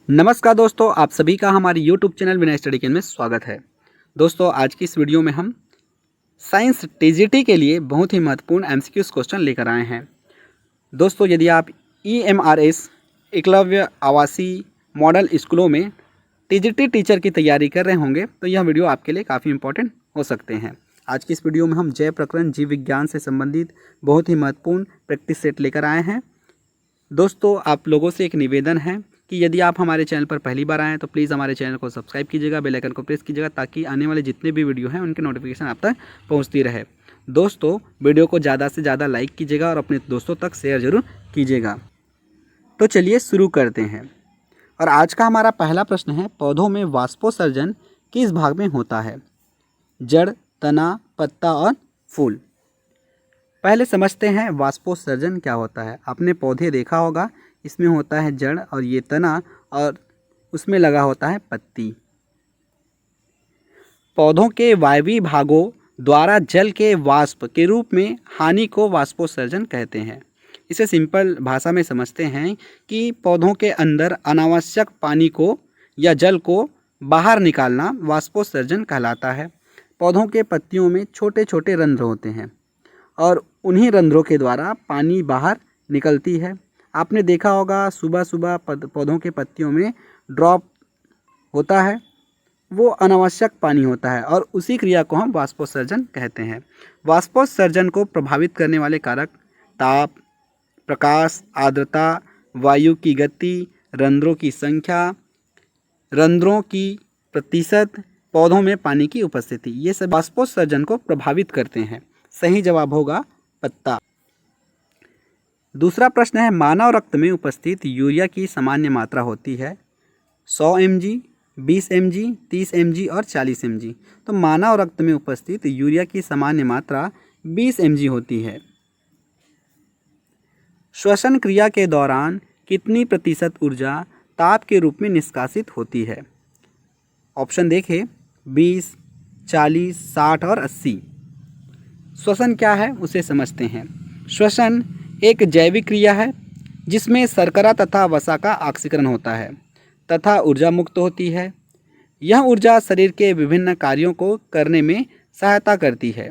नमस्कार दोस्तों, आप सभी का हमारे YouTube चैनल विनय स्टडी किन में स्वागत है। दोस्तों, आज की इस वीडियो में हम साइंस टीजीटी के लिए बहुत ही महत्वपूर्ण एमसीक्यूज क्वेश्चन लेकर आए हैं। दोस्तों, यदि आप EMRS एकलव्य आवासीय मॉडल स्कूलों में टीजीटी टीचर की तैयारी कर रहे होंगे तो यह वीडियो आपके लिए काफ़ी इंपॉर्टेंट हो सकते हैं। आज की इस वीडियो में हम जैव प्रकरण जीव विज्ञान से संबंधित बहुत ही महत्वपूर्ण प्रैक्टिस सेट लेकर आए हैं। दोस्तों, आप लोगों से एक निवेदन है कि यदि आप हमारे चैनल पर पहली बार आए हैं तो प्लीज़ हमारे चैनल को सब्सक्राइब कीजिएगा, बेल आइकन को प्रेस कीजिएगा ताकि आने वाले जितने भी वीडियो हैं उनके नोटिफिकेशन आप तक पहुंचती रहे। दोस्तों, वीडियो को ज़्यादा से ज़्यादा लाइक कीजिएगा और अपने दोस्तों तक शेयर जरूर कीजिएगा। तो चलिए शुरू करते हैं। और आज का हमारा पहला प्रश्न है, पौधों में वाष्पोत्सर्जन किस भाग में होता है? जड़, तना, पत्ता और फूल। पहले समझते हैं वाष्पोत्सर्जन क्या होता है। आपने पौधे देखा होगा, इसमें होता है जड़ और ये तना और उसमें लगा होता है पत्ती। पौधों के वायवीय भागों द्वारा जल के वाष्प के रूप में हानि को वाष्पोत्सर्जन कहते हैं। इसे सिंपल भाषा में समझते हैं कि पौधों के अंदर अनावश्यक पानी को या जल को बाहर निकालना वाष्पोत्सर्जन कहलाता है। पौधों के पत्तियों में छोटे छोटे रंध्र होते हैं और उन्हीं रंध्रों के द्वारा पानी बाहर निकलती है। आपने देखा होगा सुबह सुबह पौधों के पत्तियों में ड्रॉप होता है, वो अनावश्यक पानी होता है और उसी क्रिया को हम वाष्पोत्सर्जन कहते हैं। वाष्पोत्सर्जन को प्रभावित करने वाले कारक ताप, प्रकाश, आर्द्रता, वायु की गति, रंध्रों की संख्या, रंध्रों की प्रतिशत, पौधों में पानी की उपस्थिति, ये सब वाष्पोत्सर्जन को प्रभावित करते हैं। सही जवाब होगा पत्ता। दूसरा प्रश्न है, मानव रक्त में उपस्थित यूरिया की सामान्य मात्रा होती है 100 mg, 20 mg, 30 mg और 40 mg। तो मानव रक्त में उपस्थित यूरिया की सामान्य मात्रा 20 mg होती है। श्वसन क्रिया के दौरान कितनी प्रतिशत ऊर्जा ताप के रूप में निष्कासित होती है? ऑप्शन देखें, 20, 40, 60 और 80। श्वसन क्या है उसे समझते हैं। श्वसन एक जैविक क्रिया है जिसमें शर्करा तथा वसा का ऑक्सीकरण होता है तथा ऊर्जा मुक्त होती है। यह ऊर्जा शरीर के विभिन्न कार्यों को करने में सहायता करती है।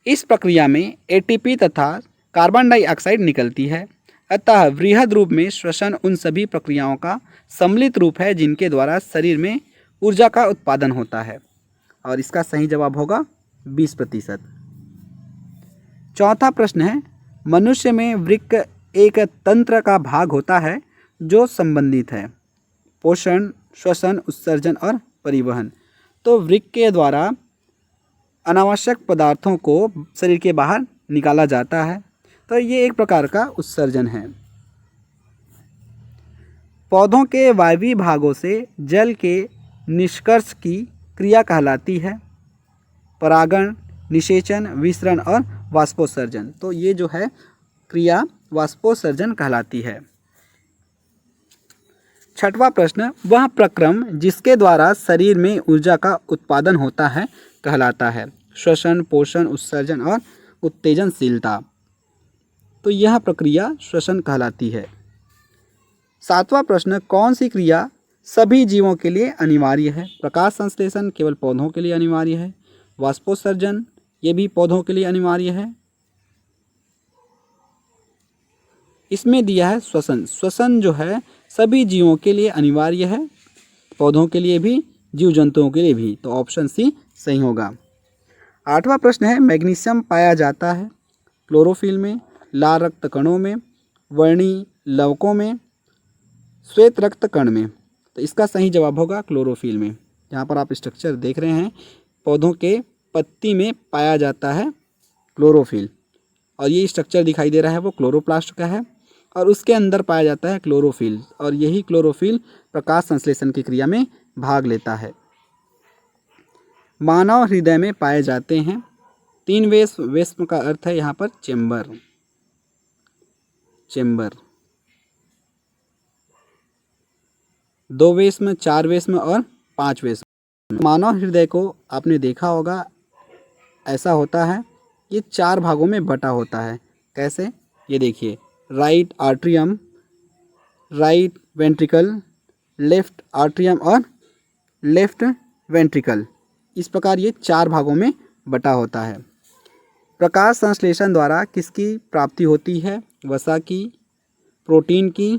इस प्रक्रिया में एटीपी तथा कार्बन डाइऑक्साइड निकलती है। अतः वृहद रूप में श्वसन उन सभी प्रक्रियाओं का सम्मिलित रूप है जिनके द्वारा शरीर में ऊर्जा का उत्पादन होता है और इसका सही जवाब होगा 20%। चौथा प्रश्न है, मनुष्य में वृक्क एक तंत्र का भाग होता है जो संबंधित है पोषण, श्वसन, उत्सर्जन और परिवहन। तो वृक्क के द्वारा अनावश्यक पदार्थों को शरीर के बाहर निकाला जाता है, तो ये एक प्रकार का उत्सर्जन है। पौधों के वायवीय भागों से जल के निष्कर्ष की क्रिया कहलाती है परागण, निषेचन, विसरण और वाष्पोत्सर्जन। तो ये जो है क्रिया वाष्पोत्सर्जन कहलाती है। छठवां प्रश्न, वह प्रक्रम जिसके द्वारा शरीर में ऊर्जा का उत्पादन होता है कहलाता है श्वसन, पोषण, उत्सर्जन और उत्तेजनशीलता। तो यह प्रक्रिया श्वसन कहलाती है। सातवां प्रश्न, कौन सी क्रिया सभी जीवों के लिए अनिवार्य है? प्रकाश संश्लेषण केवल पौधों के लिए अनिवार्य है, वाष्पोत्सर्जन ये भी पौधों के लिए अनिवार्य है। इसमें दिया है श्वसन। श्वसन जो है सभी जीवों के लिए अनिवार्य है, पौधों के लिए भी, जीव जंतुओं के लिए भी। तो ऑप्शन सी सही होगा। आठवां प्रश्न है, मैग्नीशियम पाया जाता है क्लोरोफिल में, लाल रक्त कणों में, वर्णी लवकों में, श्वेत रक्त कण में। तो इसका सही जवाब होगा क्लोरोफिल में। यहाँ पर आप स्ट्रक्चर देख रहे हैं, पौधों के पत्ती में पाया जाता है क्लोरोफिल और ये स्ट्रक्चर दिखाई दे रहा है वो क्लोरोप्लास्ट का है और उसके अंदर पाया जाता है क्लोरोफिल और यही क्लोरोफिल प्रकाश संश्लेषण की क्रिया में भाग लेता है। मानव हृदय में पाए जाते हैं 3 वेश्म। वेश्म का अर्थ है यहाँ पर चेम्बर। 2 वेश्म, 4 वेश्म और 5 वेश्म। मानव हृदय को आपने देखा होगा, ऐसा होता है, ये 4 भागों में बटा होता है। कैसे? ये देखिए, right atrium, right ventricle, left atrium और लेफ्ट वेंट्रिकल। इस प्रकार ये 4 भागों में बटा होता है। प्रकाश संश्लेषण द्वारा किसकी प्राप्ति होती है? वसा की, प्रोटीन की,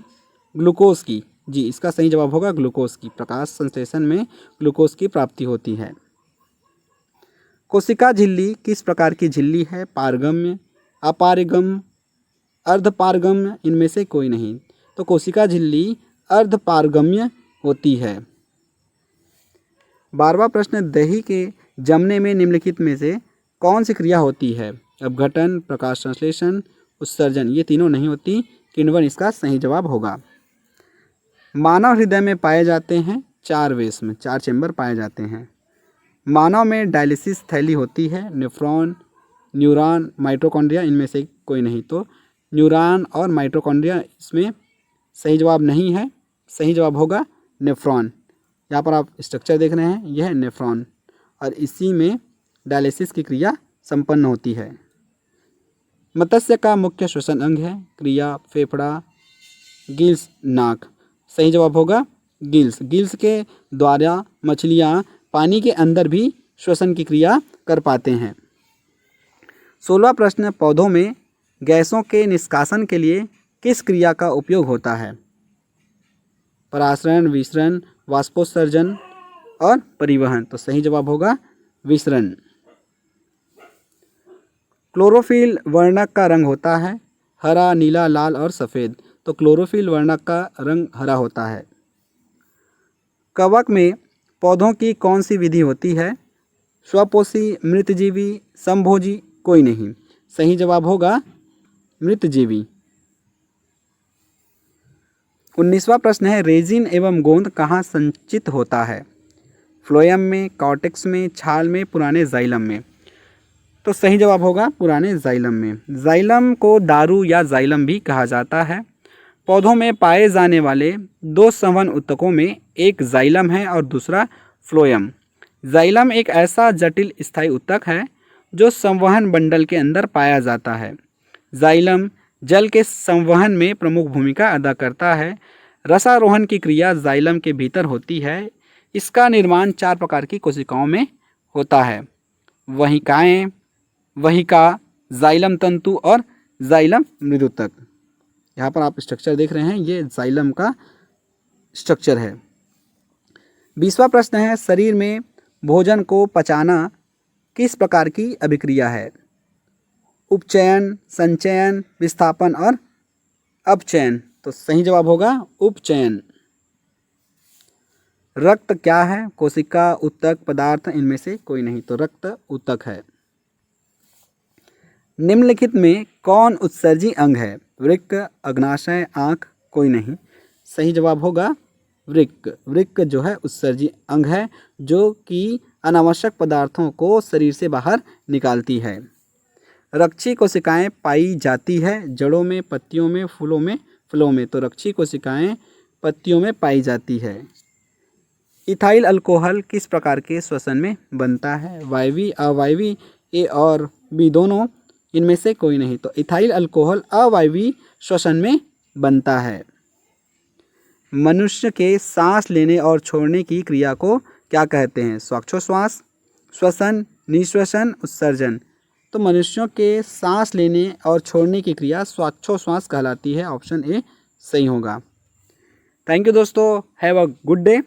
ग्लूकोज की। जी, इसका सही जवाब होगा ग्लूकोज की। प्रकाश संश्लेषण में ग्लूकोज की प्राप्ति होती है। कोशिका झिल्ली किस प्रकार की झिल्ली है? पारगम्य, अपारगम्य, अर्धपारगम्य, इनमें से कोई नहीं। तो कोशिका झिल्ली अर्धपारगम्य होती है। 12वां प्रश्न, दही के जमने में निम्नलिखित में से कौन सी क्रिया होती है? अपघटन, प्रकाश संश्लेषण, उत्सर्जन। ये तीनों नहीं होती। किण्वन इसका सही जवाब होगा। मानव हृदय में पाए जाते हैं 4 वेस में, 4 चेंबर पाए जाते हैं। मानव में डायलिसिस थैली होती है। नेफ्रॉन, न्यूरॉन, माइटोकॉन्ड्रिया, इनमें से कोई नहीं। तो न्यूरॉन और माइटोकॉन्ड्रिया इसमें सही जवाब नहीं है। सही जवाब होगा नेफ्रॉन। यहाँ पर आप स्ट्रक्चर देख रहे हैं, यह है नेफ्रॉन और इसी में डायलिसिस की क्रिया संपन्न होती है। मत्स्य का मुख्य श्वसन अंग है? क्रिया, फेफड़ा, गिल्स, नाक। सही जवाब होगा गिल्स। गिल्स के द्वारा मछलियाँ पानी के अंदर भी श्वसन की क्रिया कर पाते हैं। 16वां प्रश्न, पौधों में गैसों के निष्कासन के लिए किस क्रिया का उपयोग होता है? परासरण, विसरण, वाष्पोत्सर्जन और परिवहन। तो सही जवाब होगा विसरण। क्लोरोफिल वर्णक का रंग होता है हरा, नीला, लाल और सफ़ेद। तो क्लोरोफिल वर्णक का रंग हरा होता है। कवक में पौधों की कौन सी विधि होती है? स्वपोषी, मृतजीवी, समभोजी, कोई नहीं। सही जवाब होगा मृतजीवी। 19वां प्रश्न है, रेजिन एवं गोंद कहाँ संचित होता है? फ्लोएम में, कॉर्टेक्स में, छाल में, पुराने जाइलम में। तो सही जवाब होगा पुराने जाइलम में। जाइलम को दारू या जाइलम भी कहा जाता है। पौधों में पाए जाने वाले 2 संवहन ऊतकों में एक जाइलम है और दूसरा फ्लोएम। जाइलम एक ऐसा जटिल स्थायी ऊतक है जो संवहन बंडल के अंदर पाया जाता है। जाइलम जल के संवहन में प्रमुख भूमिका अदा करता है। रसारोहण की क्रिया जाइलम के भीतर होती है। इसका निर्माण 4 प्रकार की कोशिकाओं में होता है, वहिकाएँ, वहिका, जाइलम तंतु और जाइलम मृदुतक। यहाँ पर आप स्ट्रक्चर देख रहे हैं, ये जाइलम का स्ट्रक्चर है। 20वां प्रश्न है, शरीर में भोजन को पचाना किस प्रकार की अभिक्रिया है? उपचयन, संचयन, विस्थापन और अपचयन। तो सही जवाब होगा उपचयन। रक्त क्या है? कोशिका, ऊतक, पदार्थ, इनमें से कोई नहीं। तो रक्त ऊतक है। निम्नलिखित में कौन उत्सर्जी अंग है? वृक्क, अग्नाशय, आँख, कोई नहीं। सही जवाब होगा वृक्क। वृक्क जो है उत्सर्जी अंग है जो कि अनावश्यक पदार्थों को शरीर से बाहर निकालती है। रक्षी कोशिकाएं पाई जाती है जड़ों में, पत्तियों में, फूलों में, फलों में। तो रक्षी कोशिकाएं पत्तियों में पाई जाती है। इथाइल अल्कोहल किस प्रकार के श्वसन में बनता है? वायवीय, अवायवीय, ए और बी दोनों, इनमें से कोई नहीं। तो इथाइल अल्कोहल अवायवीय श्वसन में बनता है। मनुष्य के सांस लेने और छोड़ने की क्रिया को क्या कहते हैं? श्वासोच्छ्वास, श्वसन, निश्वसन, उत्सर्जन। तो मनुष्यों के सांस लेने और छोड़ने की क्रिया श्वासोच्छ्वास कहलाती है। ऑप्शन ए सही होगा। थैंक यू दोस्तों, हैव अ गुड डे।